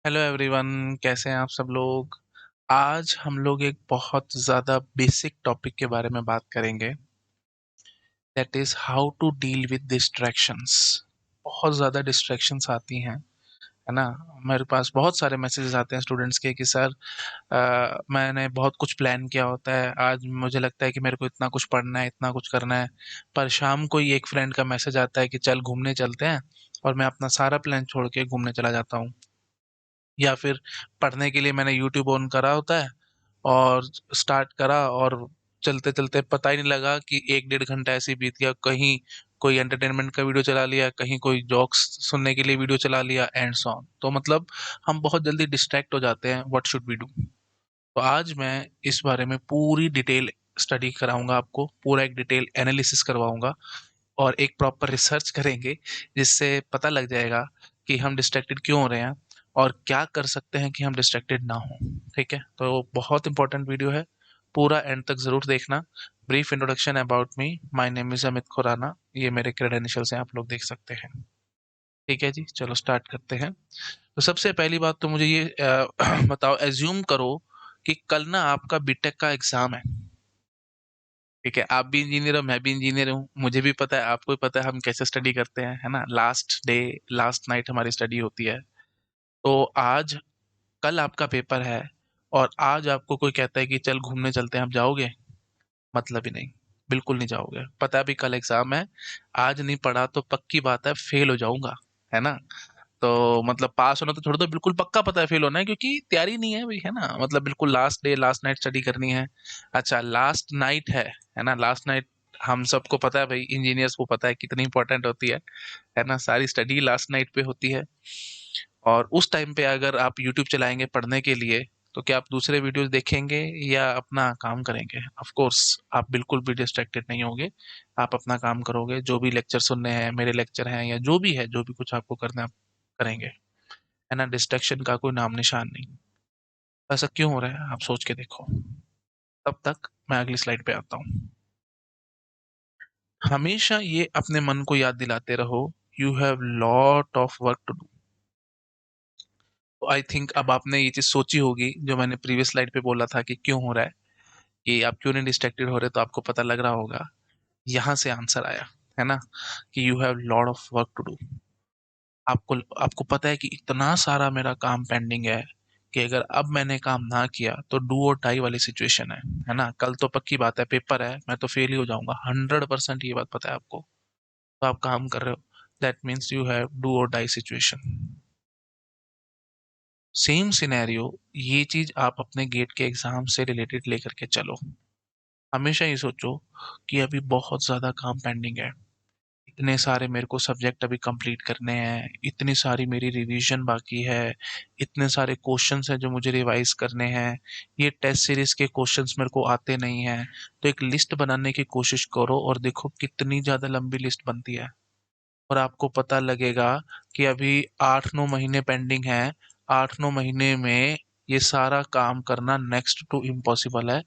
Hello everyone, कैसे हैं आप सब लोग। आज हम लोग एक बहुत ज़्यादा बेसिक टॉपिक के बारे में बात करेंगे। That is how to deal with distractions. बहुत ज़्यादा डिस्ट्रैक्शंस आती हैं, है ना। मेरे पास बहुत सारे मैसेजेस आते हैं स्टूडेंट्स के कि सर मैंने बहुत कुछ प्लान किया होता है, आज मुझे लगता है कि मेरे को इतना कुछ पढ़ना है, इतना कुछ करना है, पर शाम को ही एक फ्रेंड का मैसेज आता है कि चल घूमने चलते हैं, और मैं अपना सारा प्लान छोड़ के घूमने चला जाता हूँ। या फिर पढ़ने के लिए मैंने यूट्यूब ऑन करा होता है और स्टार्ट करा, और चलते चलते पता ही नहीं लगा कि एक डेढ़ घंटा ऐसे ही बीत गया। कहीं कोई एंटरटेनमेंट का वीडियो चला लिया, कहीं कोई जोक्स सुनने के लिए वीडियो चला लिया, एंड सो ऑन। तो मतलब हम बहुत जल्दी डिस्ट्रैक्ट हो जाते हैं। What should we do? तो आज मैं इस बारे में पूरी डिटेल स्टडी कराऊंगा, आपको पूरा एक डिटेल एनालिसिस करवाऊंगा, और एक प्रॉपर रिसर्च करेंगे, जिससे पता लग जाएगा कि हम डिस्ट्रैक्टेड क्यों हो रहे हैं और क्या कर सकते हैं कि हम डिस्ट्रैक्टेड ना हो। ठीक है, तो बहुत इंपॉर्टेंट वीडियो है, पूरा एंड तक जरूर देखना। Brief introduction about me, my name is Amit Khurana, ये मेरे क्रेडेंशियल्स हैं, आप लोग देख सकते हैं। ठीक है जी, चलो स्टार्ट करते हैं। तो सबसे पहली बात तो मुझे ये बताओ, एज्यूम करो कि कल ना आपका बीटेक का एग्जाम है। ठीक है, आप भी इंजीनियर हो, मैं भी इंजीनियर हूँ, मुझे भी पता है, आपको भी पता है हम कैसे स्टडी करते हैं, है ना। लास्ट डे, लास्ट नाइट हमारी स्टडी होती है। तो आज, कल आपका पेपर है, और आज आपको कोई कहता है कि चल घूमने चलते हैं, आप जाओगे? मतलब ही नहीं, बिल्कुल नहीं जाओगे। पता है अभी कल एग्जाम है, आज नहीं पढ़ा तो पक्की बात है फेल हो जाऊंगा, है ना। तो मतलब पास होना तो छोड़ दो, बिल्कुल पक्का पता है फेल होना है, क्योंकि तैयारी नहीं है भाई, है ना। मतलब बिल्कुल last day, last night study करनी है। अच्छा, लास्ट नाइट है ना, लास्ट नाइट हम सबको पता है भाई, इंजीनियर्स को पता है कितनी इंपॉर्टेंट होती है ना। सारी स्टडी लास्ट नाइट पे होती है, और उस टाइम पे अगर आप यूट्यूब चलाएंगे पढ़ने के लिए, तो क्या आप दूसरे वीडियोस देखेंगे या अपना काम करेंगे? ऑफ कोर्स आप बिल्कुल भी डिस्ट्रैक्टेड नहीं होगे, आप अपना काम करोगे। जो भी लेक्चर सुनने हैं, मेरे लेक्चर हैं, या जो भी है, जो भी कुछ आपको करना है आप करेंगे, है ना। डिस्ट्रैक्शन का कोई नाम निशान नहीं। ऐसा क्यों हो रहा है आप सोच के देखो। तब तक मैं अगली स्लाइड पे आता हूँ। हमेशा ये अपने मन को याद दिलाते रहो, you have lot of work to do. तो आई थिंक अब आपने ये चीज सोची होगी, जो मैंने प्रीवियस स्लाइड पे बोला था कि क्यों हो रहा है, कि आप क्यों नहीं डिस्ट्रैक्टेड हो रहे, तो आपको पता लग रहा होगा। यहाँ से आंसर आया, है ना, कि you have lot of work to do. आपको आपको पता है कि इतना सारा मेरा काम पेंडिंग है, कि अगर अब मैंने काम ना किया तो डू और डाई वाली सिचुएशन है ना। कल तो पक्की बात है, पेपर है, मैं तो फेल ही हो जाऊंगा 100%, ये बात पता है आपको। तो आप काम कर रहे हो, that means you have do और डाई सिचुएशन। सेम सिनेरियो, ये चीज आप अपने गेट के एग्जाम से रिलेटेड लेकर के चलो। हमेशा ये सोचो कि अभी बहुत ज्यादा काम पेंडिंग है, इतने सारे मेरे को सब्जेक्ट अभी कंप्लीट करने हैं, इतनी सारी मेरी रिवीजन बाकी है, इतने सारे क्वेश्चंस हैं जो मुझे रिवाइज करने हैं, ये टेस्ट सीरीज के क्वेश्चंस मेरे को आते नहीं हैं। तो एक लिस्ट बनाने की कोशिश करो, और देखो कितनी ज्यादा लंबी लिस्ट बनती है। और आपको पता लगेगा कि अभी 8-9 महीने पेंडिंग है। 8-9 महीने में ये सारा काम करना नेक्स्ट टू इम्पॉसिबल है।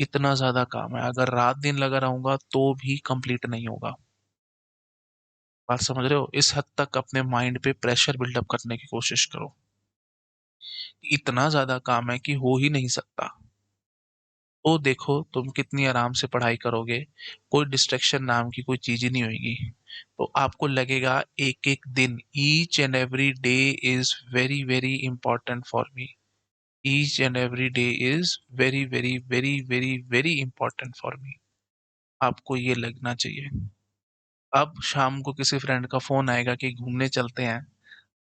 इतना ज्यादा काम है, अगर रात दिन लगा रहूंगा तो भी कंप्लीट नहीं होगा। बात समझ रहे हो? इस हद तक अपने माइंड पे प्रेशर बिल्डअप करने की कोशिश करो। इतना ज्यादा काम है कि हो ही नहीं सकता। तो देखो तुम कितनी आराम से पढ़ाई करोगे, कोई डिस्ट्रैक्शन नाम की कोई चीज ही नहीं होगी। तो आपको लगेगा एक एक दिन, each and every day is very very important for me. Each and every day is very very very very very important for me. आपको ये लगना चाहिए। अब शाम को किसी फ्रेंड का फोन आएगा कि घूमने चलते हैं,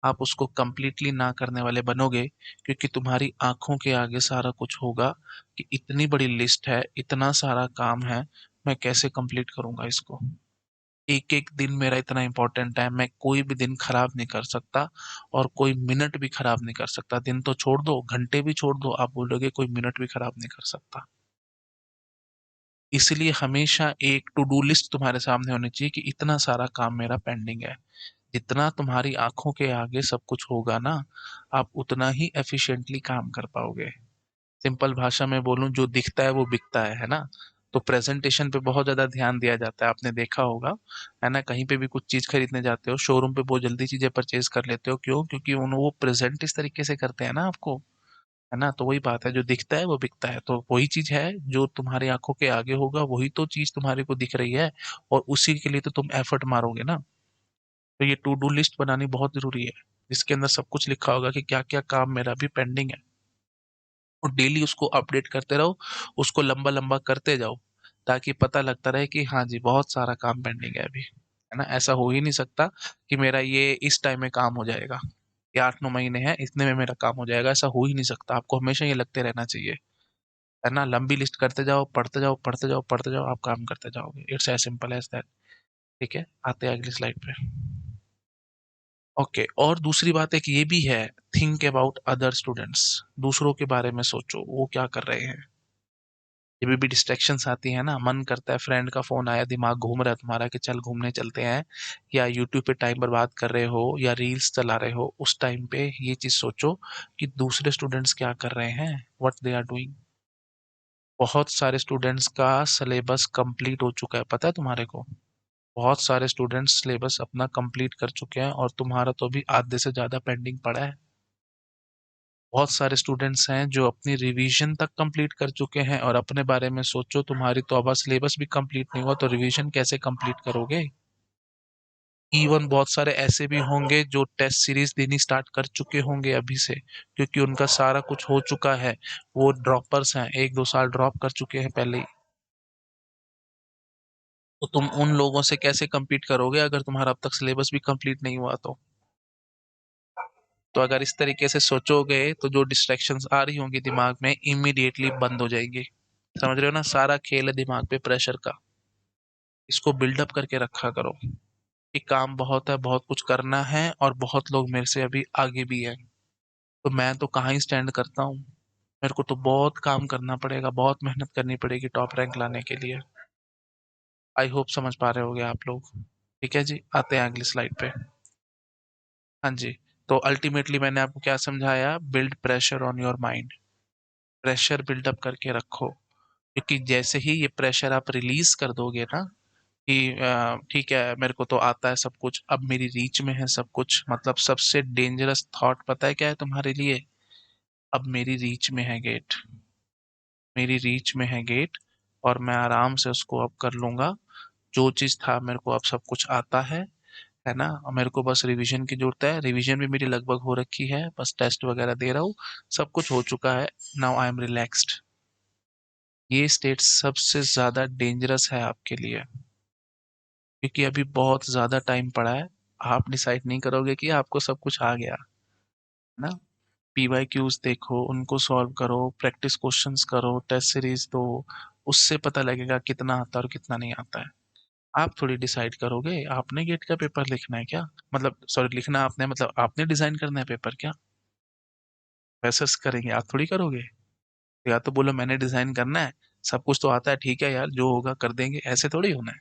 आप उसको कंप्लीटली ना करने वाले बनोगे, क्योंकि तुम्हारी आंखों के आगे सारा कुछ होगा कि इतनी बड़ी लिस्ट है, इतना सारा काम है, मैं कैसे कंप्लीट करूंगा इसको। एक एक दिन मेरा इतना इंपॉर्टेंट है, मैं कोई भी दिन खराब नहीं कर सकता, और कोई मिनट भी खराब नहीं कर सकता। दिन तो छोड़ दो, घंटे भी छोड़ दो, आप बोलोगे कोई मिनट भी खराब नहीं कर सकता। इसलिए हमेशा एक टू डू लिस्ट तुम्हारे सामने होनी चाहिए कि इतना सारा काम मेरा पेंडिंग है। जितना तुम्हारी आंखों के आगे सब कुछ होगा ना, आप उतना ही एफिशिएंटली काम कर पाओगे। सिंपल भाषा में बोलूं, जो दिखता है वो बिकता है ना। तो प्रेजेंटेशन पे बहुत ज़्यादा ध्यान दिया जाता है, आपने देखा होगा, है ना? कहीं पे भी कुछ चीज़ खरीदने जाते हो, शोरूम पे बहुत जल्दी चीज़ें परचेज़ कर लेते हो, क्यों? क्योंकि उन वो प्रेज़ेंट इस तरीके से करते हैं ना आपको, है ना? तो वही बात है, जो दिखता है वो बिकता है, तो वही चीज़ है, जो तुम्हारी आँखों के आगे होगा, वही तो चीज़ तुम्हारे को दिख रही है, और उसी के लिए तो तुम एफर्ट मारोगे ना। तो ये टू डू लिस्ट बनानी बहुत ज़रूरी है, जिसके अंदर सब कुछ लिखा होगा कि क्या-क्या काम मेरा अभी पेंडिंग है। और डेली उसको अपडेट करते रहो, उसको लंबा-लंबा करते जाओ, ताकि पता लगता रहे कि हाँ जी, बहुत सारा काम पेंडिंग है अभी, है ना? ऐसा हो ही नहीं सकता कि मेरा ये इस टाइम में काम हो जाएगा, ये 8-9 महीने हैं, इतने में मेरा काम हो जाएगा, ऐसा हो ही नहीं सकता। आपको हमेशा ये लगते रहना चाहिए, है ना? लंबी लिस्ट करते जाओ, पढ़ते जाओ, पढ़ते जाओ, पढ़ते जाओ, आप काम करते जाओगे। It's as simple as that. ठीक है? आते हैं अगली स्लाइड पे। ओके, और दूसरी बात एक ये भी है, थिंक अबाउट अदर स्टूडेंट्स, दूसरों के बारे में सोचो, वो क्या कर रहे हैं। जब भी डिस्ट्रैक्शंस आती है ना, मन करता है, फ्रेंड का फोन आया, दिमाग घूम रहा है तुम्हारा कि चल घूमने चलते हैं, या यूट्यूब पे टाइम बर्बाद कर रहे हो या रील्स चला रहे हो, उस टाइम पे ये चीज सोचो कि दूसरे स्टूडेंट्स क्या कर रहे हैं, व्हाट दे आर डूइंग। बहुत सारे स्टूडेंट्स का सिलेबस कंप्लीट हो चुका है, पता है तुम्हारे को? बहुत सारे स्टूडेंट्स सिलेबस अपना कंप्लीट कर चुके हैं, और तुम्हारा तो अभी आधे से ज्यादा पेंडिंग पड़ा है। बहुत सारे स्टूडेंट्स हैं जो अपनी रिवीजन तक कंप्लीट कर चुके हैं, और अपने बारे में सोचो, तुम्हारी तो अब सिलेबस भी कंप्लीट नहीं हुआ तो रिवीजन कैसे कंप्लीट करोगे। इवन बहुत सारे ऐसे भी होंगे जो टेस्ट सीरीज देनी स्टार्ट कर चुके होंगे अभी से, क्योंकि उनका सारा कुछ हो चुका है, वो ड्रॉपर्स हैं, 1-2 साल ड्रॉप कर चुके हैं पहले ही। तो तुम उन लोगों से कैसे compete करोगे अगर तुम्हारा अब तक सिलेबस भी कंप्लीट नहीं हुआ तो अगर इस तरीके से सोचोगे तो जो डिस्ट्रैक्शंस आ रही होंगी दिमाग में, इमीडिएटली बंद हो जाएंगी। समझ रहे हो ना, सारा खेल है दिमाग पे प्रेशर का। इसको बिल्डअप करके रखा करो कि काम बहुत है, बहुत कुछ करना है, और बहुत लोग मेरे से अभी आगे भी हैं, तो मैं तो कहाँ ही स्टैंड करता हूँ। मेरे को तो बहुत काम करना पड़ेगा, बहुत मेहनत करनी पड़ेगी टॉप रैंक लाने के लिए। आई होप समझ पा रहे होगे आप लोग। ठीक है जी, आते हैं अगली स्लाइड पे। हाँ जी, तो अल्टीमेटली मैंने आपको क्या समझाया, build pressure on your mind. Pressure buildup करके रखो, क्योंकि जैसे ही ये प्रेशर आप रिलीज कर दोगे ना कि ठीक है मेरे को तो आता है सब कुछ, अब मेरी रीच में है सब कुछ, मतलब सबसे डेंजरस थॉट पता है क्या है तुम्हारे लिए? अब मेरी रीच में है गेट, मेरी रीच में है गेट, और मैं आराम से उसको अब कर लूंगा। जो चीज था मेरे को अब सब कुछ आता है ना, और मेरे को बस रिवीजन की जरूरत है, रिवीजन भी मेरी लगभग हो रखी है, बस टेस्ट वगैरह दे रहा हूँ, सब कुछ हो चुका है। Now I am relaxed. ये स्टेट सबसे ज्यादा डेंजरस है आपके लिए, क्योंकि अभी बहुत ज्यादा टाइम पड़ा है। आप डिसाइड नहीं करोगे कि आपको सब कुछ आ गया, है ना? पीवाई क्यूज देखो, उनको सॉल्व करो, प्रैक्टिस क्वेश्चंस करो, टेस्ट सीरीज दो, उससे पता लगेगा कितना आता है और कितना नहीं आता है। आप थोड़ी डिसाइड करोगे, आपने गेट का पेपर लिखना है क्या? मतलब सॉरी, लिखना आपने, मतलब आपने डिजाइन करना है पेपर क्या? वैसे करेंगे आप थोड़ी करोगे। या तो बोलो मैंने डिजाइन करना है, सब कुछ तो आता है, ठीक है यार जो होगा कर देंगे, ऐसे थोड़ी होना है।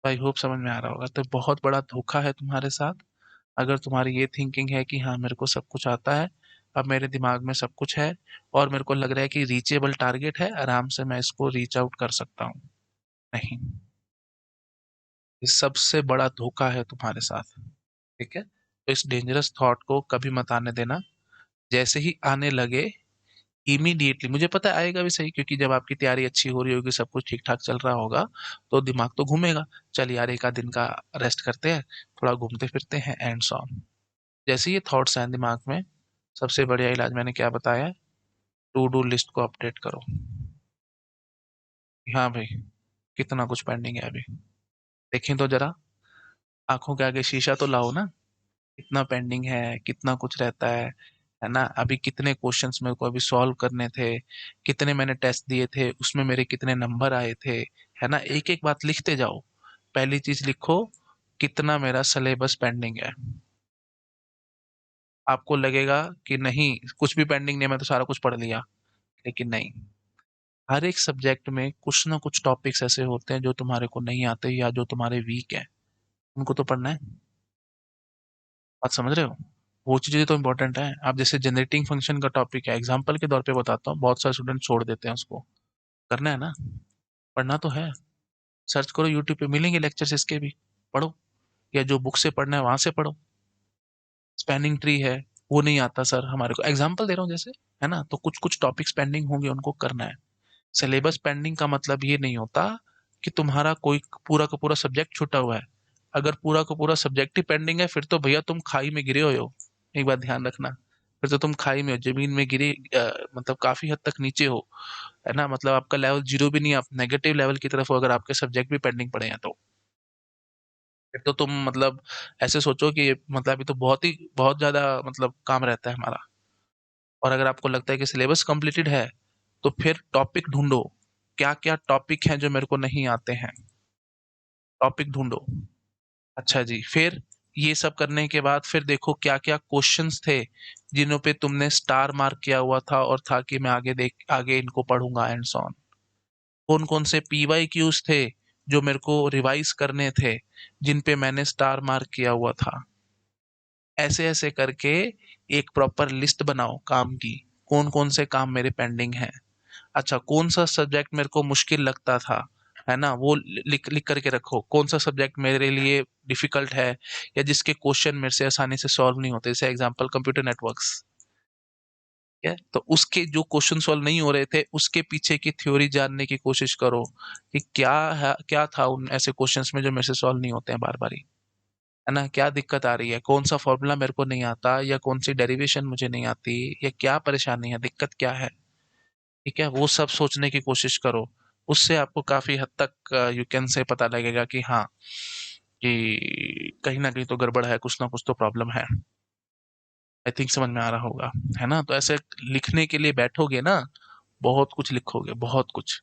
आई होप समझ में आ रहा होगा। तो बहुत बड़ा धोखा है तुम्हारे साथ, अगर तुम्हारी ये थिंकिंग है कि हाँ मेरे को सब कुछ आता है, अब मेरे दिमाग में सब कुछ है, और मेरे को लग रहा है कि रीचेबल टारगेट है, आराम से मैं इसको रीच आउट कर सकता हूँ। नहीं, ये सबसे बड़ा धोखा है तुम्हारे साथ। ठीक है, तो इस डेंजरस थॉट को कभी मत आने देना। जैसे ही आने लगे, इमीडिएटली, मुझे पता है आएगा भी सही, क्योंकि जब आपकी तैयारी अच्छी हो रही होगी, सब कुछ ठीक ठाक चल रहा होगा, तो दिमाग तो घूमेगा, चल यार एक आध दिन का रेस्ट करते हैं, थोड़ा घूमते फिरते हैं, एंड सो ऑन। जैसे ये थॉट्स हैं दिमाग में, सबसे बढ़िया इलाज मैंने क्या बताया है, टू डू लिस्ट को अपडेट करो। हाँ भाई, कितना कुछ पेंडिंग है अभी, देखें तो जरा, आंखों के आगे शीशा तो लाओ ना, कितना पेंडिंग है, कितना कुछ रहता है ना? अभी कितने क्वेश्चंस मेरे को अभी सॉल्व करने थे, कितने मैंने टेस्ट दिए थे, उसमें मेरे कितने नंबर आए थे, है ना? एक एक बात लिखते जाओ। पहली चीज लिखो, कितना मेरा सिलेबस पेंडिंग है। आपको लगेगा कि नहीं कुछ भी पेंडिंग नहीं है, मैं तो सारा कुछ पढ़ लिया, लेकिन नहीं। हर एक सब्जेक्ट में कुछ ना कुछ टॉपिक्स ऐसे होते हैं जो तुम्हारे को नहीं आते, या जो तुम्हारे वीक है, उनको तो पढ़ना है। बात समझ रहे हो? वो चीजें तो इंपॉर्टेंट है। आप जैसे जनरेटिंग फंक्शन का टॉपिक है, एग्जांपल के तौर पे बताता हूँ, बहुत सारे स्टूडेंट छोड़ देते हैं उसको, करना है ना, पढ़ना तो है। सर्च करो यूट्यूब पे, मिलेंगे लेक्चर्स इसके भी, पढ़ो, या जो बुक से पढ़ना है वहां से पढ़ो। स्पैनिंग ट्री है, वो नहीं आता सर हमारे को, एग्जाम्पल दे रहा हूँ जैसे, है ना, तो कुछ कुछ टॉपिक्स पेंडिंग होंगे, उनको करना है। सिलेबस पेंडिंग का मतलब ये नहीं होता कि तुम्हारा कोई पूरा का पूरा सब्जेक्ट छूटा हुआ है। अगर पूरा का पूरा सब्जेक्ट ही पेंडिंग है, फिर तो भैया तुम खाई में गिरे हुए हो। एक बात ध्यान रखना, फिर तो तुम खाई में हो, जमीन में गिरे, मतलब काफी हद तक नीचे हो, है ना, मतलब आपका लेवल जीरो भी नहीं, आप नेगेटिव लेवल की तरफ हो, अगर आपके सब्जेक्ट भी पेंडिंग पड़े हैं तो। फिर तो तुम मतलब ऐसे सोचो कि मतलब अभी तो बहुत ज्यादा मतलब काम रहता है हमारा। और अगर आपको लगता है कि सिलेबस कंप्लीटेड है, तो फिर टॉपिक ढूंढो, क्या क्या टॉपिक हैं जो मेरे को नहीं आते हैं, टॉपिक ढूंढो। अच्छा जी, फिर ये सब करने के बाद फिर देखो क्या क्या क्वेश्चंस थे जिन्हों पे तुमने स्टार मार्क किया हुआ था और था कि मैं आगे इनको पढ़ूंगा एंड सो ऑन। कौन कौन से पीवाई क्यूज थे जो मेरे को रिवाइज करने थे, जिन पे मैंने स्टार मार्क किया हुआ था। ऐसे ऐसे करके एक प्रॉपर लिस्ट बनाओ काम की, कौन कौन से काम मेरे पेंडिंग हैं। अच्छा, कौन सा सब्जेक्ट मेरे को मुश्किल लगता था, है ना, वो लिख लिख करके रखो, कौन सा सब्जेक्ट मेरे लिए डिफिकल्ट है, या जिसके क्वेश्चन मेरे से आसानी से सॉल्व नहीं होते, जैसे एग्जांपल कंप्यूटर नेटवर्क्स। ठीक है, तो उसके जो क्वेश्चन सॉल्व नहीं हो रहे थे, उसके पीछे की थ्योरी जानने की कोशिश करो कि क्या है, क्या था उन ऐसे क्वेश्चंस में जो मेरे से सॉल्व नहीं होते हैं बार बार ही, है ना, क्या दिक्कत आ रही है, कौन सा फॉर्मूला मेरे को नहीं आता, या कौन सी डेरिवेशन मुझे नहीं आती, या क्या परेशानी है, दिक्कत क्या है। ठीक है, वो सब सोचने की कोशिश करो। उससे आपको काफी हद तक यू कैन से पता लगेगा कि हाँ, कि कहीं ना कहीं तो गड़बड़ है, कुछ ना कुछ तो प्रॉब्लम है। आई थिंक समझ में आ रहा होगा, है ना। तो ऐसे लिखने के लिए बैठोगे ना, बहुत कुछ लिखोगे, बहुत कुछ।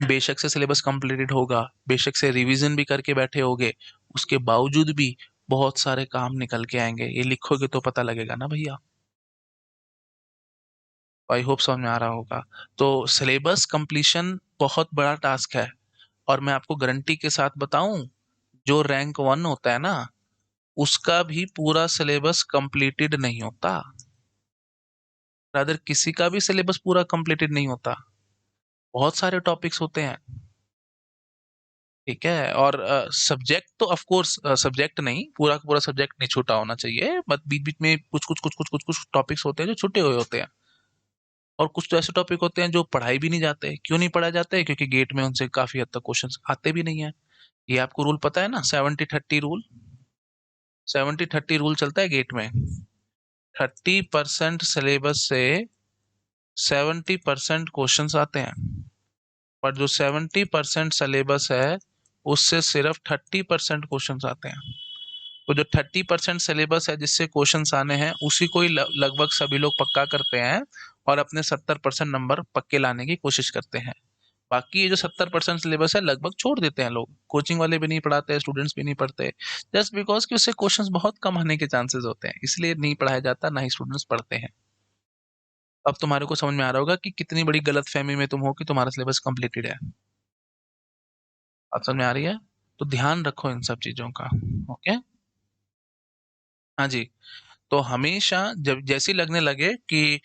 बेशक से सिलेबस कंप्लीटेड होगा, बेशक से रिवीजन भी करके बैठे होगे, उसके बावजूद भी बहुत सारे काम निकल के आएंगे, ये लिखोगे तो पता लगेगा ना भैया। आई होप समझ में आ रहा होगा। तो सिलेबस कंप्लीशन बहुत बड़ा टास्क है, और मैं आपको गारंटी के साथ बताऊं, जो रैंक वन होता है ना, उसका भी पूरा सिलेबस कंप्लीटेड नहीं होता। अदर किसी का भी सिलेबस पूरा कंप्लीटेड नहीं होता, बहुत सारे टॉपिक्स होते हैं। ठीक है, और सब्जेक्ट तो ऑफ कोर्स, सब्जेक्ट नहीं, पूरा का पूरा सब्जेक्ट नहीं छूटा होना चाहिए, बट बीच बीच में कुछ टॉपिक्स होते हैं जो छूटे हुए होते हैं। और कुछ तो ऐसे टॉपिक होते हैं जो पढ़ाई भी नहीं जाते। क्यों नहीं पढ़ाए जाते? क्योंकि गेट में उनसे काफी हद तक क्वेश्चंस आते भी नहीं है। ये आपको रूल पता है ना, 70-30 रूल। 70-30 रूल चलता है गेट में। 30% सिलेबस से 70% क्वेश्चंस आते हैं, पर जो 70% सिलेबस है, उससे सिर्फ 30% क्वेश्चंस आते हैं। तो जो 30% सिलेबस है जिससे क्वेश्चंस आने हैं, उसी को ही लगभग सभी लोग पक्का करते हैं, और अपने 70% नंबर पक्के लाने की कोशिश करते हैं। बाकी ये जो 70% सिलेबस है, लगभग छोड़ देते हैं लोग, कोचिंग वाले भी नहीं पढ़ाते, स्टूडेंट्स भी नहीं पढ़ते, जस्ट बिकॉज कि उससे क्वेश्चंस बहुत कम आने के चांसेस होते हैं, इसलिए नहीं पढ़ाया जाता, ना ही स्टूडेंट्स पढ़ते हैं। अब तुम्हारे को समझ में आ रहा होगा कि कितनी बड़ी गलत फहमी में तुम हो कि तुम्हारा सिलेबस कंप्लीटेड है। बात समझ में आ रही है? तो ध्यान रखो इन सब चीजों का। ओके। हाँ जी। तो हमेशा जब जैसे ही लगने लगे कि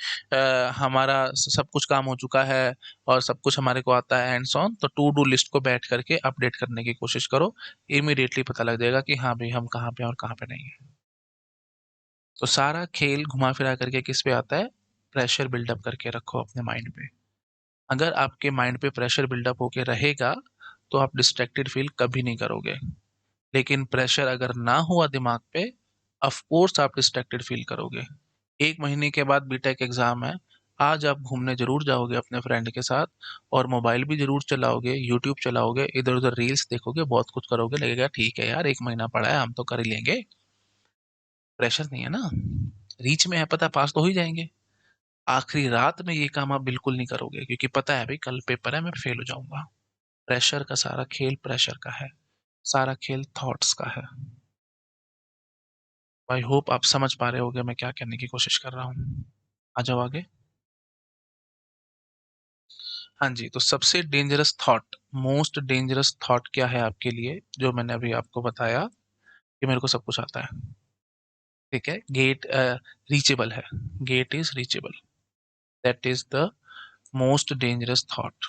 हमारा सब कुछ काम हो चुका है और सब कुछ हमारे को आता है हैंड्स ऑन, तो टू डू लिस्ट को बैठ करके अपडेट करने की कोशिश करो। इमीडिएटली पता लग जाएगा कि हाँ भाई, हम कहाँ पे हैं और कहाँ पे नहीं है। तो सारा खेल घुमा फिरा करके किस पे आता है? प्रेशर बिल्डअप करके रखो अपने माइंड पे। अगर आपके माइंड पे प्रेशर बिल्डअप होके रहेगा, तो आप डिस्ट्रैक्टेड फील कभी नहीं करोगे। लेकिन प्रेशर अगर ना हुआ दिमाग पे, ऑफ कोर्स आप डिस्ट्रैक्टेड फील करोगे। 1 महीने के बाद बीटेक एग्जाम है, आज आप घूमने जरूर जाओगे अपने फ्रेंड के साथ, और मोबाइल भी जरूर चलाओगे, यूट्यूब चलाओगे, इधर उधर रील्स देखोगे, बहुत कुछ करोगे, लगेगा ठीक है यार, 1 महीना पड़ा है, हम तो कर ही लेंगे। प्रेशर नहीं है ना, रीच में है, पता पास तो हो ही जाएंगे। आखिरी रात में ये काम आप बिल्कुल नहीं करोगे, क्योंकि पता है भाई कल पेपर है, मैं फेल हो जाऊंगा। प्रेशर का सारा खेल प्रेशर का है, सारा खेल थॉट्स का है। आई होप आप समझ पा रहे होगे मैं क्या कहने की कोशिश कर रहा हूँ। आ जाओ आगे। हाँ जी, तो सबसे dangerous thought, most dangerous thought क्या है आपके लिए, जो मैंने अभी आपको बताया कि मेरे को सब कुछ आता है। ठीक है, गेट रीचेबल है, gate is reachable, that is the most dangerous thought.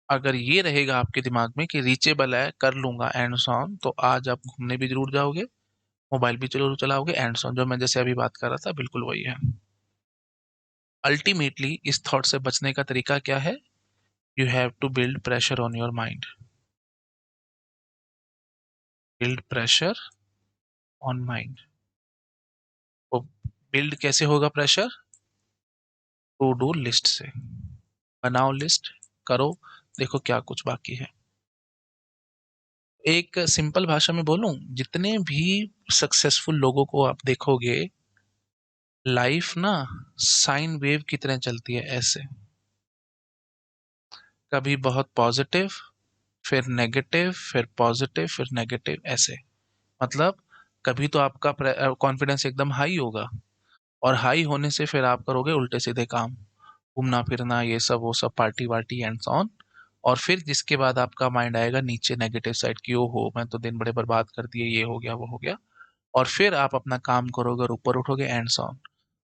अगर ये रहेगा आपके दिमाग में कि रीचेबल है, कर लूंगा एंड ऑन, तो आज आप घूमने भी जरूर जाओगे, मोबाइल भी जरूर चलाओगे एंड ऑन, जो मैं जैसे अभी बात कर रहा था बिल्कुल वही है। अल्टीमेटली इस थॉट से बचने का तरीका क्या है? You have to build pressure on your mind. Build pressure on mind. वो बिल्ड कैसे होगा प्रेशर? टू डू लिस्ट से। बनाओ लिस्ट, करो, देखो क्या कुछ बाकी है। एक सिंपल भाषा में बोलूं, जितने भी सक्सेसफुल लोगों को आप देखोगे, लाइफ ना साइन वेव की तरह चलती है ऐसे। कभी बहुत पॉजिटिव, फिर नेगेटिव, फिर पॉजिटिव, फिर नेगेटिव, ऐसे। मतलब कभी तो आपका कॉन्फिडेंस एकदम हाई होगा, और हाई होने से फिर आप करोगे उल्टे सीधे काम, घूमना फिरना ये सब वो सब, पार्टी वार्टी एंड ऑन। और फिर जिसके बाद आपका माइंड आएगा नीचे नेगेटिव साइड की, ओ हो मैं तो दिन बड़े बर्बाद कर दिए, ये हो गया वो हो गया। और फिर आप अपना काम करोगे और ऊपर उठोगे एंड ऑन।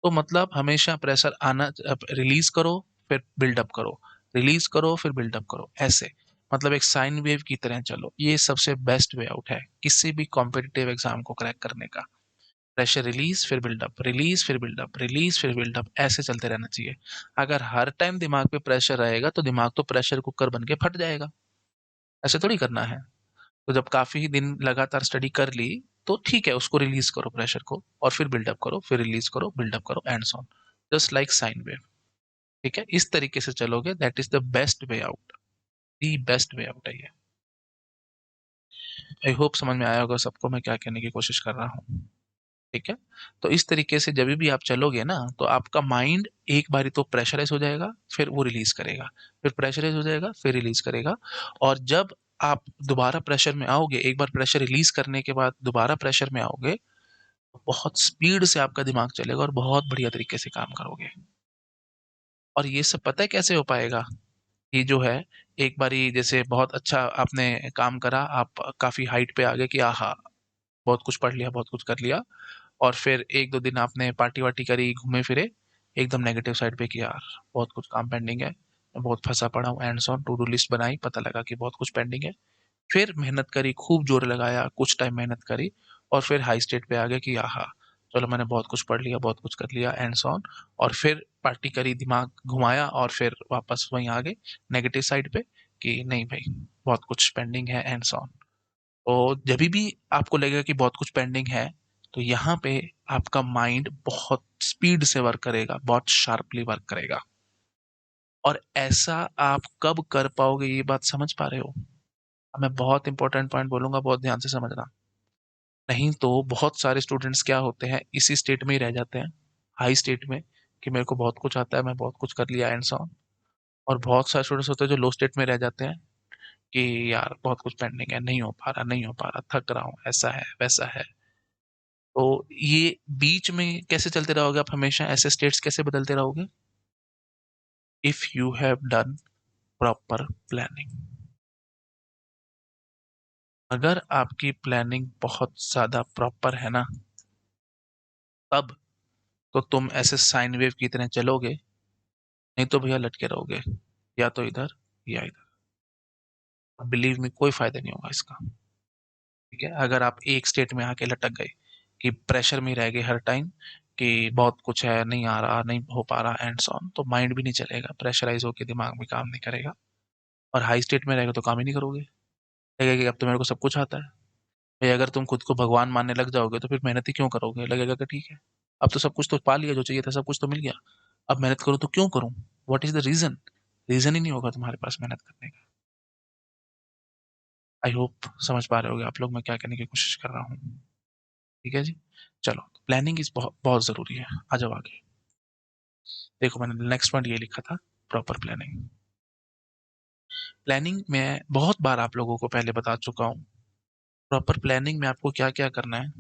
तो मतलब हमेशा प्रेशर आना, रिलीज करो फिर बिल्डअप करो, रिलीज करो फिर बिल्डअप करो, ऐसे। मतलब एक साइन वेव की तरह चलो, ये सबसे बेस्ट वे आउट है किसी भी कॉम्पिटिटिव एग्जाम को क्रैक करने का। प्रेशर रिलीज फिर बिल्डअप, रिलीज फिर बिल्डअप, रिलीज फिर बिल्डअप, ऐसे चलते रहना चाहिए। अगर हर टाइम दिमाग पे प्रेशर रहेगा तो दिमाग तो प्रेशर कुकर बन के फट जाएगा। ऐसे थोड़ी करना है। तो जब काफी दिन लगातार स्टडी कर ली, तो ठीक है, उसको रिलीज करो प्रेशर को, और फिर बिल्डअप करो, फिर रिलीज करो, बिल्डअप करो and so on. Just like sine wave. ठीक है, इस तरीके से चलोगे, that is the best way out. The best way out है ये। आई होप समझ में आया होगा सबको मैं क्या कहने की कोशिश कर रहा हूँ। ठीक है। तो इस तरीके से जब भी आप चलोगे ना, तो आपका माइंड एक बारी तो प्रेशराइज हो जाएगा, फिर वो रिलीज करेगा, फिर प्रेशराइज हो जाएगा, फिर रिलीज करेगा। और जब आप दोबारा प्रेशर में आओगे, एक बार प्रेशर रिलीज करने के बाद दोबारा प्रेशर में आओगे, तो बहुत स्पीड से आपका दिमाग चलेगा और बहुत बढ़िया तरीके से काम करोगे। और ये सब पता है कैसे हो पाएगा? ये जो है, एक बारी जैसे बहुत अच्छा आपने काम करा, आप काफी हाइट पे आ गए कि आहा, बहुत कुछ पढ़ लिया, बहुत कुछ कर लिया। और फिर एक दो दिन आपने पार्टी वार्टी करी, घूमे फिरे, एकदम नेगेटिव साइड पे कि यार बहुत कुछ काम पेंडिंग है, मैं बहुत फंसा पड़ा हूँ and on, to do list बनाई, पता लगा कि बहुत कुछ पेंडिंग है। फिर मेहनत करी, खूब जोर लगाया, कुछ टाइम मेहनत करी, और फिर हाई स्टेट पे आ गया कि आहा, चलो मैंने बहुत कुछ पढ़ लिया, बहुत कुछ कर लिया एंड सो ऑन। और फिर पार्टी करी, दिमाग घुमाया, और फिर वापस वहीं आ गए नेगेटिव साइड पे कि नहीं भाई, बहुत कुछ पेंडिंग है एंड सो ऑन। तो जब भी आपको लगेगा कि बहुत कुछ पेंडिंग है, तो यहाँ पे आपका माइंड बहुत स्पीड से वर्क करेगा, बहुत शार्पली वर्क करेगा। और ऐसा आप कब कर पाओगे, ये बात समझ पा रहे हो? अब मैं बहुत इंपॉर्टेंट पॉइंट बोलूंगा, बहुत ध्यान से समझना। नहीं तो बहुत सारे स्टूडेंट्स क्या होते हैं, इसी स्टेट में ही रह जाते हैं, हाई स्टेट में, कि मेरे को बहुत कुछ आता है, मैं बहुत कुछ कर लिया एंड सो ऑन। और बहुत सारे स्टूडेंट्स होते हैं जो लो स्टेट में रह जाते हैं कि यार बहुत कुछ पेंडिंग है, नहीं हो पा रहा, नहीं हो पा रहा, थक रहा हूँ, ऐसा है वैसा है। तो ये बीच में कैसे चलते रहोगे आप, हमेशा ऐसे स्टेट्स कैसे बदलते रहोगे? If you have done proper planning. अगर आपकी प्लानिंग बहुत ज्यादा प्रॉपर है ना, तब तो तुम ऐसे साइन वेव की तरह चलोगे, नहीं तो भैया लटके रहोगे, या तो इधर या इधर। बिलीव में कोई फायदा नहीं होगा इसका। ठीक है, अगर आप एक स्टेट में आके लटक गए कि प्रेशर में ही रह गए हर टाइम, कि बहुत कुछ है, नहीं आ रहा, नहीं हो पा रहा एंड सो ऑन, तो माइंड भी नहीं चलेगा, प्रेशराइज होकर दिमाग भी काम नहीं करेगा। और हाई स्टेट में रहेगा तो काम ही नहीं करोगे, लगेगा कि अब तो मेरे को सब कुछ आता है। भाई अगर तुम खुद को भगवान मानने लग जाओगे तो फिर मेहनत ही क्यों करोगे, लगेगा कि ठीक है, अब तो सब कुछ तो पा लिया, जो चाहिए था सब कुछ तो मिल गया, अब मेहनत करूँ तो क्यों करूँ? What is the reason? Reason ही नहीं होगा तुम्हारे पास मेहनत करने का। आई होप समझ पा रहे होगे आप लोग मैं क्या कहने की कोशिश कर रहा हूँ। ठीक है जी। चलो, प्लानिंग इज बहुत बहुत जरूरी है। आ जाओ आगे। देखो मैंने नेक्स्ट पॉइंट ये लिखा था, प्रॉपर प्लानिंग। प्लानिंग में बहुत बार आप लोगों को पहले बता चुका हूँ। प्रॉपर प्लानिंग में आपको क्या क्या करना है?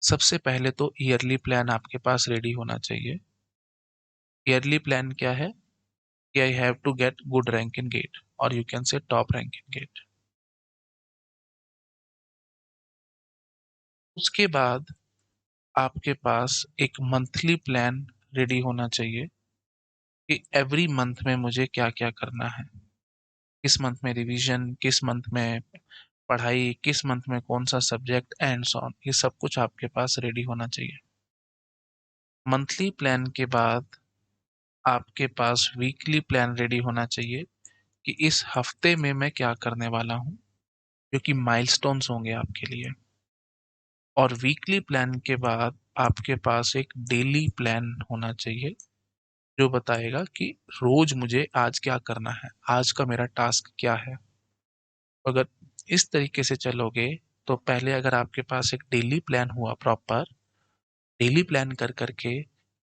सबसे पहले तो ईयरली प्लान आपके पास रेडी होना चाहिए। ईयरली प्लान क्या है? कि I have to get good rank in GATE, और you can say top rank in GATE. उसके बाद आपके पास एक मंथली प्लान रेडी होना चाहिए कि एवरी मंथ में मुझे क्या क्या करना है। किस मंथ में रिवीजन, किस मंथ में पढ़ाई, किस मंथ में कौन सा सब्जेक्ट एंड सो ऑन, ये सब कुछ आपके पास रेडी होना चाहिए। मंथली प्लान के बाद आपके पास वीकली प्लान रेडी होना चाहिए कि इस हफ्ते में मैं क्या करने वाला हूँ, जो कि माइलस्टोन्स होंगे आपके लिए। और वीकली प्लान के बाद आपके पास एक डेली प्लान होना चाहिए जो बताएगा कि रोज मुझे आज क्या करना है, आज का मेरा टास्क क्या है। अगर इस तरीके से चलोगे तो पहले अगर आपके पास एक डेली प्लान हुआ प्रॉपर, डेली प्लान कर करके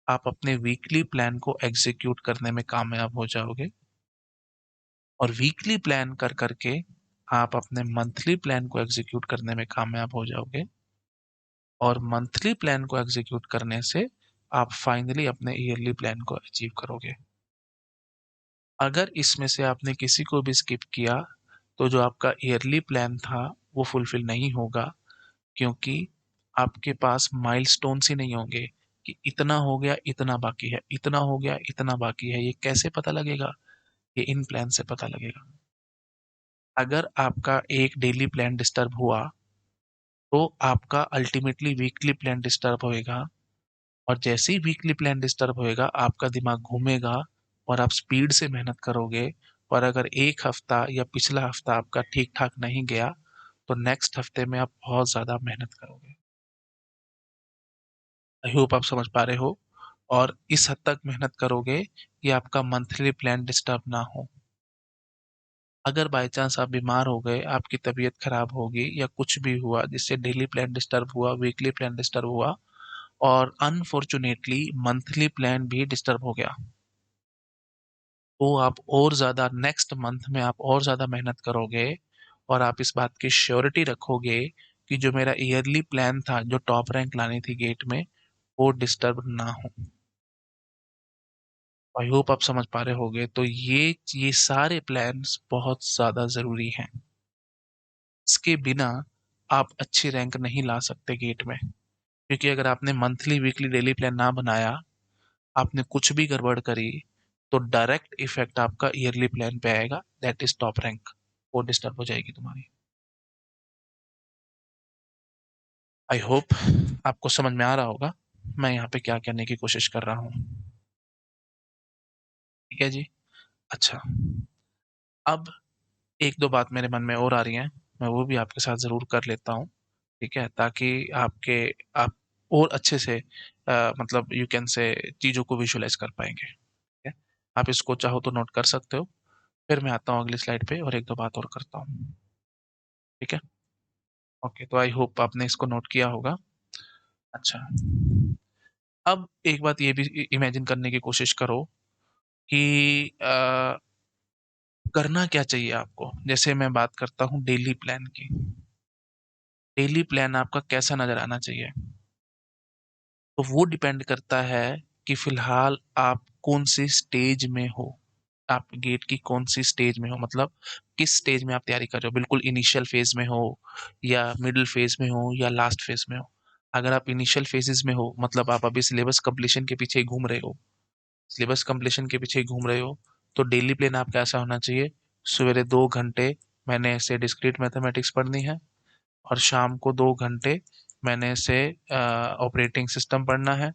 आप अपने वीकली प्लान को एग्जीक्यूट करने में कामयाब हो जाओगे, और वीकली प्लान कर करके आप अपने मंथली प्लान को एग्जीक्यूट करने में कामयाब हो जाओगे, और मंथली प्लान को एग्जीक्यूट करने से आप फाइनली अपने ईयरली प्लान को अचीव करोगे। अगर इसमें से आपने किसी को भी स्किप किया तो जो आपका ईयरली प्लान था वो फुलफिल नहीं होगा, क्योंकि आपके पास माइलस्टोन्स ही नहीं होंगे कि इतना हो गया, इतना बाकी है, इतना हो गया, इतना बाकी है। ये कैसे पता लगेगा? ये इन प्लान से पता लगेगा। अगर आपका एक डेली प्लान डिस्टर्ब हुआ तो आपका अल्टीमेटली वीकली प्लान डिस्टर्ब होएगा, और जैसे ही वीकली प्लान डिस्टर्ब होएगा आपका दिमाग घूमेगा और आप स्पीड से मेहनत करोगे। और अगर एक हफ्ता या पिछला हफ्ता आपका ठीक ठाक नहीं गया तो नेक्स्ट हफ्ते में आप बहुत ज़्यादा मेहनत करोगे। आई होप आप समझ पा रहे हो। और इस हद तक मेहनत करोगे कि आपका मंथली प्लान डिस्टर्ब ना हो। अगर बाय चांस आप बीमार हो गए, आपकी तबीयत खराब होगी या कुछ भी हुआ जिससे डेली प्लान डिस्टर्ब हुआ, वीकली प्लान डिस्टर्ब हुआ, और अनफॉर्चुनेटली मंथली प्लान भी डिस्टर्ब हो गया, तो आप और ज़्यादा नेक्स्ट मंथ में आप और ज़्यादा मेहनत करोगे, और आप इस बात की श्योरिटी रखोगे कि जो मेरा ईयरली प्लान था, जो टॉप रैंक लानी थी गेट में, वो डिस्टर्ब ना हो। आई होप आप समझ पा रहे होगे। तो ये सारे प्लान्स बहुत ज़्यादा ज़रूरी हैं। इसके बिना आप अच्छी रैंक नहीं ला सकते गेट में, क्योंकि अगर आपने मंथली वीकली डेली प्लान ना बनाया, आपने कुछ भी गड़बड़ करी, तो डायरेक्ट इफेक्ट आपका ईयरली प्लान पे आएगा, दैट इज टॉप रैंक। वो डिस्टर्ब हो जाएगी तुम्हारी। आई होप आपको समझ में आ रहा होगा मैं यहाँ पे क्या कहने की कोशिश कर रहा हूँ। ठीक है जी। अच्छा, अब एक दो बात मेरे मन में और आ रही है, मैं वो भी आपके साथ ज़रूर कर लेता हूँ। ठीक है, ताकि आपके आप और अच्छे से मतलब यू कैन से चीज़ों को विजुअलाइज कर पाएंगे। ठीक है, आप इसको चाहो तो नोट कर सकते हो। फिर मैं आता हूँ अगली स्लाइड पे और एक दो बात और करता हूँ। ठीक है। ओके, तो आई होप आपने इसको नोट किया होगा। अच्छा, अब एक बात ये भी इमेजिन करने की कोशिश करो कि करना क्या चाहिए आपको। जैसे मैं बात करता हूँ डेली प्लान की। डेली प्लान आपका कैसा नजर आना चाहिए, तो वो डिपेंड करता है कि फिलहाल आप कौन सी स्टेज में हो। आप गेट की कौन सी स्टेज में हो, मतलब किस स्टेज में आप तैयारी कर रहे हो, बिल्कुल इनिशियल फेज में हो, या मिडिल फेज में हो, या लास्ट फेज में हो। अगर आप इनिशियल फेजेस में हो, मतलब आप अभी सिलेबस कंप्लीशन के पीछे ही घूम रहे हो, सिलेबस कंप्लीशन के पीछे ही घूम रहे हो, तो डेली प्लान आपका ऐसा होना चाहिए: सवेरे 2 घंटे मैंने ऐसे डिस्क्रीट मैथमेटिक्स पढ़नी है, और शाम को 2 घंटे मैंने ऐसे ऑपरेटिंग सिस्टम पढ़ना है।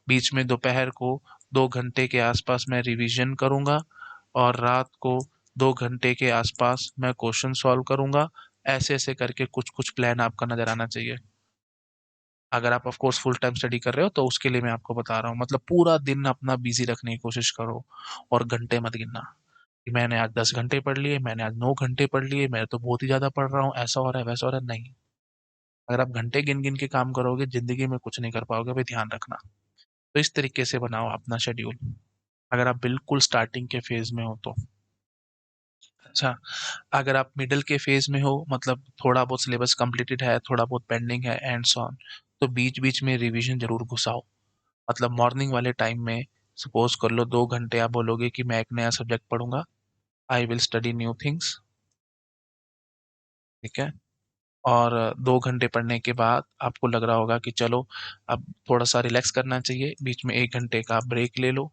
बीच में दोपहर को 2 घंटे के आसपास मैं रिवीजन करूंगा, और रात को 2 घंटे के आसपास मैं क्वेश्चन सॉल्व करूंगा। ऐसे ऐसे करके कुछ कुछ प्लान आपका नजर आना चाहिए। अगर आप of course full time study कर रहे हो तो उसके लिए मैं आपको बता रहा हूँ, मतलब पूरा दिन अपना बिजी रखने की कोशिश करो, और घंटे मत गिनना कि मैंने आज 10 घंटे पढ़ लिए, मैंने आज 9 घंटे पढ़ लिए, मैं तो बहुत ही ज्यादा पढ़ रहा हूँ, ऐसा हो रहा है, वैसा हो रहा है। नहीं, अगर आप घंटे गिन गिन के काम करोगे जिंदगी में कुछ नहीं कर पाओगे, भाई ध्यान रखना। तो इस तरीके से बनाओ अपना शेड्यूल, अगर आप बिल्कुल स्टार्टिंग के फेज में हो तो। अच्छा, अगर आप मिडिल के फेज में हो, मतलब थोड़ा बहुत सिलेबस कंप्लीटेड है, थोड़ा बहुत पेंडिंग है एंड सो ऑन, तो बीच बीच में रिवीजन जरूर घुसाओ। मतलब मॉर्निंग वाले टाइम में सपोज कर लो 2 घंटे आप बोलोगे कि मैं एक नया सब्जेक्ट पढ़ूंगा, I will study new things. ठीक है, और 2 घंटे पढ़ने के बाद आपको लग रहा होगा कि चलो अब थोड़ा सा रिलैक्स करना चाहिए, बीच में 1 घंटे का ब्रेक ले लो।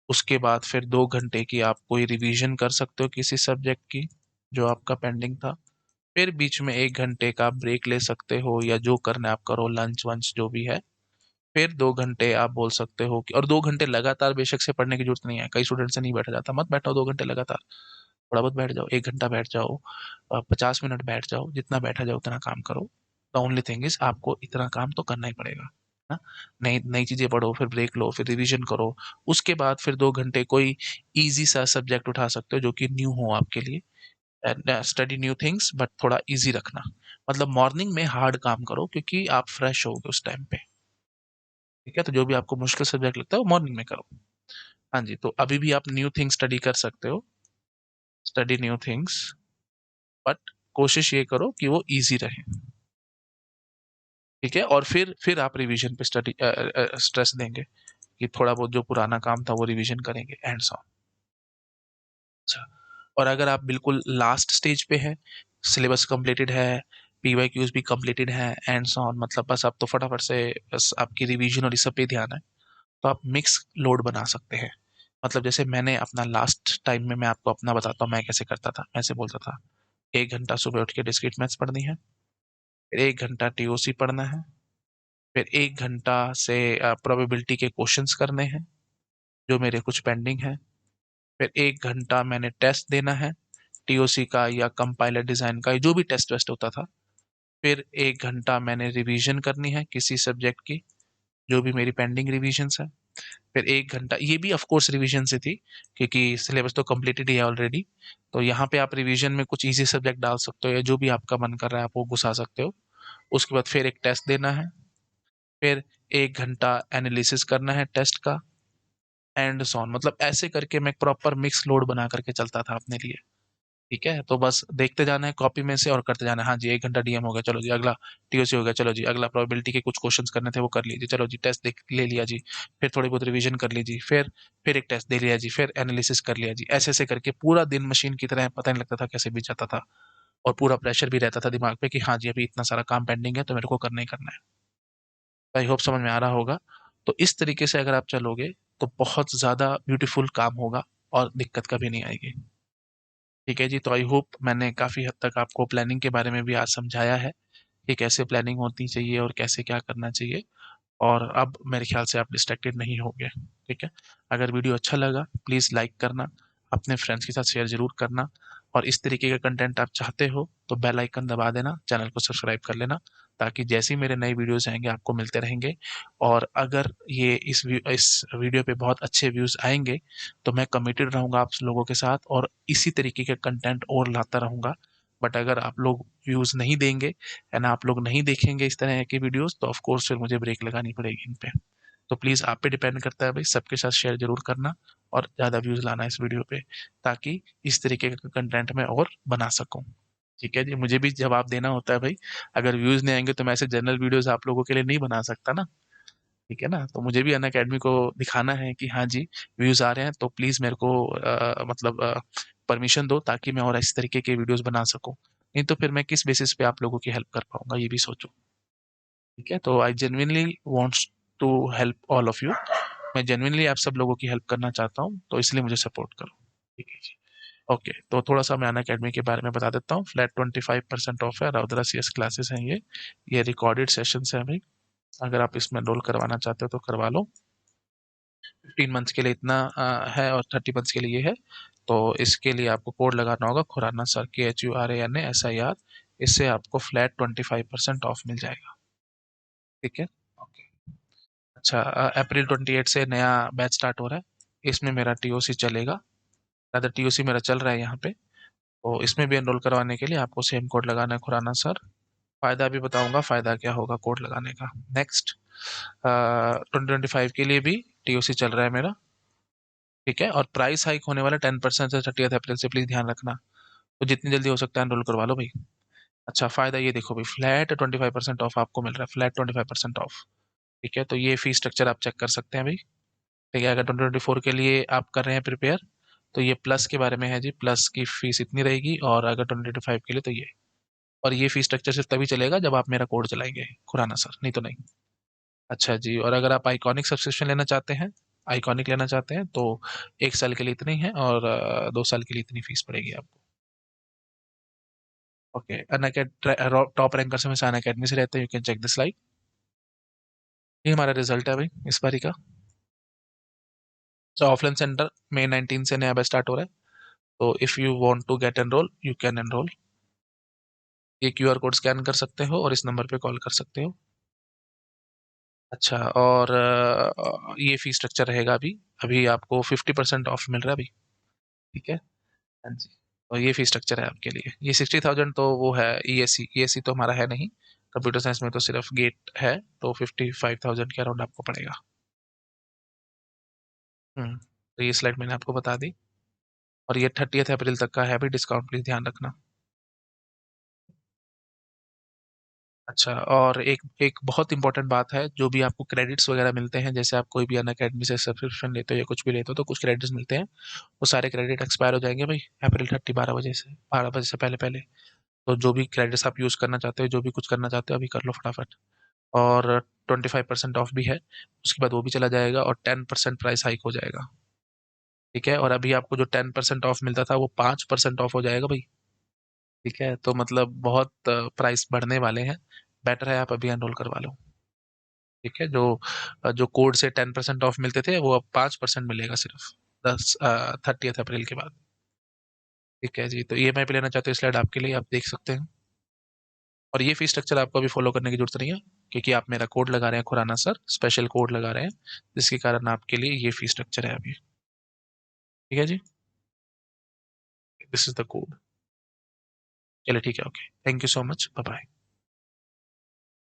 उसके बाद फिर 2 घंटे की आप कोई रिवीजन कर सकते हो किसी सब्जेक्ट की जो आपका पेंडिंग था। फिर बीच में 1 घंटे का ब्रेक ले सकते हो, या जो करना है आप करो, लंच वंच जो भी है। फिर 2 घंटे आप बोल सकते हो कि, और 2 घंटे लगातार बेशक से पढ़ने की जरूरत नहीं है, कई स्टूडेंट से नहीं बैठा जाता, मत बैठो 2 घंटे लगातार। थोड़ा बहुत बैठ जाओ, 1 घंटा बैठ जाओ, 50 मिनट बैठ जाओ, जितना बैठा जाओ उतना काम करो। द ओनली थिंग इज आपको इतना काम तो करना ही पड़ेगा ना। नई नई चीजें पढ़ो, फिर ब्रेक लो, फिर रिवीजन करो। उसके बाद फिर 2 घंटे कोई इजी सा सब्जेक्ट उठा सकते हो जो कि न्यू हो आपके लिए, and study new things, but थोड़ा इजी रखना। मतलब मॉर्निंग में हार्ड काम करो क्योंकि आप फ्रेश होगे उस टाइम पे। ठीक है, तो जो भी आपको मुश्किल सब्जेक्ट लगता है वो मॉर्निंग में करो। हाँ जी, तो अभी भी आप न्यू थिंग्स स्टडी कर सकते हो, स्टडी न्यू थिंग्स, बट कोशिश ये करो कि वो इजी रहे। ठीक है, और फिर आप रिवीजन पे स्टडी स्ट्रेस देंगे कि थोड़ा बहुत जो पुराना काम था वो रिवीजन करेंगे, एंड सो। अच्छा, और अगर आप बिल्कुल लास्ट स्टेज पे हैं, सिलेबस कंप्लीटेड है, पीवाईक्यूज भी कंप्लीटेड है, एंड सो ऑन, मतलब बस आप तो फटाफट से बस आपकी रिवीजन और इस सब पे ध्यान है, तो आप मिक्स लोड बना सकते हैं। मतलब जैसे मैंने अपना लास्ट टाइम में, मैं आपको अपना बताता हूँ मैं कैसे करता था। मैं ऐसे बोलता था, 1 घंटा सुबह उठ के डिस्क्रीट मैथ्स पढ़नी है, फिर 1 घंटा टीओसी पढ़ना है, फिर 1 घंटा से प्रोबेबिलिटी के क्वेश्चंस करने हैं जो मेरे कुछ पेंडिंग हैं, फिर 1 घंटा मैंने टेस्ट देना है टीओसी का या कंपाइलर डिजाइन का, जो भी टेस्ट वेस्ट होता था। फिर 1 घंटा मैंने रिवीजन करनी है किसी सब्जेक्ट की, जो भी मेरी पेंडिंग रिवीजन्स है। फिर 1 घंटा, ये भी ऑफ कोर्स रिवीजन से थी क्योंकि सिलेबस तो कंप्लीटेड ही है ऑलरेडी। तो यहाँ पे आप रिवीजन में कुछ इजी सब्जेक्ट डाल सकते हो, या जो भी आपका मन कर रहा है आप वो घुसा सकते हो। उसके बाद फिर एक टेस्ट देना है, फिर 1 घंटा एनालिसिस करना है टेस्ट का, एंड सॉन। मतलब ऐसे करके मैं प्रॉपर मिक्स लोड बना करके चलता था अपने लिए। ठीक है, तो बस देखते जाना है कॉपी में से और करते जाना है। हाँ जी, 1 घंटा डीएम हो गया, चलो जी अगला टीओसी हो गया, चलो जी अगला प्रोबेबिलिटी के कुछ क्वेश्चंस करने थे वो कर लीजिए, चलो जी टेस्ट देख ले लिया जी, फिर थोड़ी बहुत रिवीजन कर लीजिए, फिर एक टेस्ट दे लिया जी, फिर एनालिसिस कर लिया जी। ऐसे ऐसे करके पूरा दिन मशीन की तरह पता नहीं लगता था कैसे बीत जाता था, और पूरा प्रेशर भी रहता था दिमाग पे कि हाँ जी अभी इतना सारा काम पेंडिंग है तो मेरे को करना ही करना है। आई होप समझ में आ रहा होगा। तो इस तरीके से अगर आप चलोगे तो बहुत ज़्यादा ब्यूटीफुल काम होगा और दिक्कत कभी नहीं आएगी। ठीक है जी, तो आई होप मैंने काफ़ी हद तक आपको प्लानिंग के बारे में भी आज समझाया है कि कैसे प्लानिंग होनी चाहिए और कैसे क्या करना चाहिए। और अब मेरे ख्याल से आप डिस्ट्रैक्टेड नहीं होंगे। ठीक है, अगर वीडियो अच्छा लगा प्लीज़ लाइक करना, अपने फ्रेंड्स के साथ शेयर ज़रूर करना, और इस तरीके का कंटेंट आप चाहते हो तो बेल आइकन दबा देना, चैनल को सब्सक्राइब कर लेना, ताकि जैसे ही मेरे नए वीडियोस आएंगे आपको मिलते रहेंगे। और अगर ये इस वीडियो पे बहुत अच्छे व्यूज़ आएंगे तो मैं कमिटेड रहूँगा आप लोगों के साथ और इसी तरीके का कंटेंट और लाता रहूँगा। बट अगर आप लोग व्यूज़ नहीं देंगे एंड आप लोग नहीं देखेंगे इस तरह के वीडियोस, तो ऑफ कोर्स फिर मुझे ब्रेक लगानी पड़ेगी इन पे। तो प्लीज़ आप पे डिपेंड करता है भाई, सबके साथ शेयर ज़रूर करना और ज़्यादा व्यूज़ लाना इस वीडियो पे, ताकि इस तरीके का कंटेंट मैं और बना सकूँ। ठीक है जी, मुझे भी जवाब देना होता है भाई। अगर व्यूज़ नहीं आएँगे तो मैं ऐसे जनरल वीडियोज़ आप लोगों के लिए नहीं बना सकता ना। ठीक है ना? तो मुझे भी अनअकैडमी को दिखाना है कि हाँ जी, व्यूज़ आ रहे हैं तो प्लीज़ मेरे को मतलब परमिशन दो, ताकि मैं और इस तरीके के वीडियोज़ बना सकूँ। नहीं तो फिर मैं किस बेसिस पे आप लोगों की हेल्प कर पाऊँगा, ये भी सोचो। ठीक है, तो I genuinely wants to help all of you. मैं जेन्युइनली आप सब लोगों की हेल्प करना चाहता हूँ, तो इसलिए मुझे सपोर्ट करो। ठीक है जी। ओके, तो थोड़ा सा मैं अनअकैडमी के बारे में बता देता हूँ। फ्लैट 25% ऑफ है, राउदरा सीएस क्लासेस हैं ये रिकॉर्डेड सेशंस हैं भाई। अगर आप इसमें एनरोल करवाना चाहते हो तो करवा लो। 15 मंथ्स के लिए इतना है और 30 मंथ्स के लिए ये है। तो इसके लिए आपको कोड लगाना होगा खुराना सर, KHURANASIR। इससे आपको फ्लैट 25% ऑफ मिल जाएगा। ठीक है, ओके। अच्छा, अप्रैल 28 से नया बैच स्टार्ट हो रहा है, इसमें मेरा टीओसी चलेगा, अदर टीओसी मेरा चल रहा है यहाँ पे। तो इसमें भी एनरोल करवाने के लिए आपको सेम कोड लगाना है, खुराना सर। फायदा भी बताऊंगा, फायदा क्या होगा कोड लगाने का। नेक्स्ट, 2025 के लिए भी टीओसी चल रहा है मेरा। ठीक है, और प्राइस हाइक होने वाला 10% से 30 अप्रैल से, प्लीज ध्यान रखना। तो जितनी जल्दी हो सकता है एनरोल करवा लो भाई। अच्छा, फायदा ये देखो भाई, फ्लैट 25% ऑफ आपको मिल रहा है, फ्लैट 25% ऑफ। ठीक है, तो ये फी स्ट्रक्चर आप चेक कर सकते हैं भाई। ठीक है, अगर 2024 के लिए आप कर रहे हैं प्रिपेयर, तो ये प्लस के बारे में है जी, प्लस की फीस इतनी रहेगी, और अगर 2025 के लिए तो ये। और ये फी स्ट्रक्चर सिर्फ तभी चलेगा जब आप मेरा कोड चलाएंगे खुराना सर, नहीं तो नहीं। अच्छा जी, और अगर आप आइकॉनिक सब्सक्रिप्शन लेना चाहते हैं, आइकॉनिक लेना चाहते हैं तो 1 साल के लिए इतनी है, और 2 साल के लिए इतनी फीस पड़ेगी आपको। ओके, टॉप रैंकर्स में से अनअकैडमी से रहते हैं, you can check this like. ये हमारा रिजल्ट है भाई इस बारी का। सो ऑफलाइन सेंटर May 19 से नया बैच स्टार्ट हो रहा है, तो if you want to get enroll you can enroll. ये क्यूआर कोड स्कैन कर सकते हो और इस नंबर पे कॉल कर सकते हो। अच्छा, और ये फी स्ट्रक्चर रहेगा अभी। अभी आपको 50% ऑफ मिल रहा है अभी। ठीक है। हाँ जी। और ये फी स्ट्रक्चर है आपके लिए। ये 60,000 तो वो है ईएससी, ईएससी तो हमारा है नहीं, कंप्यूटर साइंस में तो सिर्फ गेट है, तो 55,000 के अराउंड आपको पड़ेगा। तो ये स्लाइड मैंने आपको बता दी, और ये 30 अप्रैल तक का है भी डिस्काउंट, प्लीज ध्यान रखना। अच्छा, और एक एक बहुत इंपॉर्टेंट बात है, जो भी आपको क्रेडिट्स वगैरह मिलते हैं, जैसे आप कोई भी अन अकेडमी से सब्सक्रिप्शन लेते हो या कुछ भी लेते हो, तो कुछ क्रेडिट्स मिलते हैं, वो सारे क्रेडिट एक्सपायर हो जाएंगे भाई April 30, 12 बजे से, 12 बजे से पहले पहले। तो जो भी क्रेडिट्स आप यूज़ करना चाहते हो, जो भी कुछ करना चाहते हो, अभी कर लो फटाफट। और 25% ऑफ भी है, उसके बाद वो भी चला जाएगा, और 10% प्राइस हाइक हो जाएगा। ठीक है, और अभी आपको जो 10% ऑफ मिलता था वो 5% ऑफ हो जाएगा भाई। ठीक है, तो मतलब बहुत प्राइस बढ़ने वाले हैं। बेटर है आप अभी एनरोल करवा लो। ठीक है, जो जो कोड से 10% ऑफ मिलते थे वो अब 5% मिलेगा सिर्फ 30 अप्रैल के बाद। ठीक है जी, तो ईएमआई पे लेना चाहते हो, स्लाइड आपके लिए, आप देख सकते हैं। और ये फी स्ट्रक्चर आपको अभी फॉलो करने की जरूरत नहीं है, क्योंकि आप मेरा कोड लगा रहे हैं खुराना सर, स्पेशल कोड लगा रहे हैं, जिसके कारण आपके लिए ये फी स्ट्रक्चर है अभी। ठीक है जी, दिस इज द कोड। चलिए ठीक है, okay, thank you so much, bye bye.